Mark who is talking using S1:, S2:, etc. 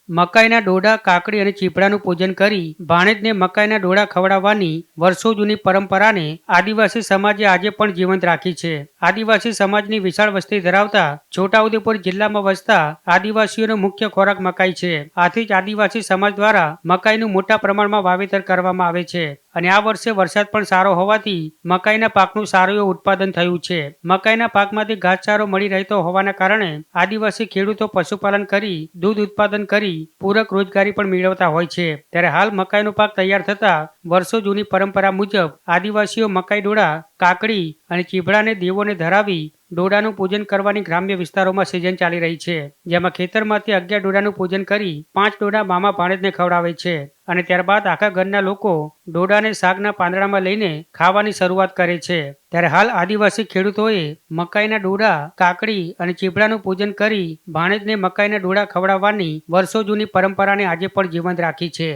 S1: મકાઈના ડોડા, કાકડી અને ચીભડાનું પૂજન કરી ભાણેજને મકાઈના ડોડા ખવડાવવાની વર્ષો જૂની પરંપરાને આદિવાસી સમાજે આજે પણ જીવંત રાખી છે. આદિવાસી સમાજની વિશાળ વસ્તી ધરાવતા છોટાઉદેપુર જિલ્લામાં વસતા આદિવાસીઓનો મુખ્ય ખોરાક મકાઈ છે. આથી જ આદિવાસી સમાજ દ્વારા મકાઈનું મોટા પ્રમાણમાં વાવેતર કરવામાં આવે છે અને આ વર્ષે વરસાદ પણ સારો હોવાથી મકાઈના પાકનું સારું એવું ઉત્પાદન થયું છે. મકાઈના પાકમાંથી ઘાસચારો મળી રહેતો હોવાના કારણે આદિવાસી ખેડૂતો પશુપાલન કરી દૂધ ઉત્પાદન કરી પૂરક રોજગારી પણ મેળવતા હોય છે. ત્યારે હાલ મકાઈનો પાક તૈયાર થતા વર્ષો જૂની પરંપરા મુજબ આદિવાસીઓ મકાઈ ડોડા, કાકડી અને ચીભડાને દેવોને ધરાવી ડોડાનું પૂજન કરવાની ગ્રામ્ય વિસ્તારોમાં સિઝન ચાલી રહી છે. જેમાં ખેતરમાંથી 11 ડોડાનું પૂજન કરી 5 ડોડા મામા ભાણેજને ખવડાવે છે અને ત્યારબાદ આખા ઘરના લોકો ડોડાને શાકના પાંદડામાં લઈને ખાવાની શરૂઆત કરે છે. ત્યારે હાલ આદિવાસી ખેડૂતોએ મકાઈના ડોડા, કાકડી અને ચીભડાનું પૂજન કરી ભાણેજને મકાઈના ડોડા ખવડાવવાની વર્ષો જૂની પરંપરાને આજે પણ જીવંત રાખી છે.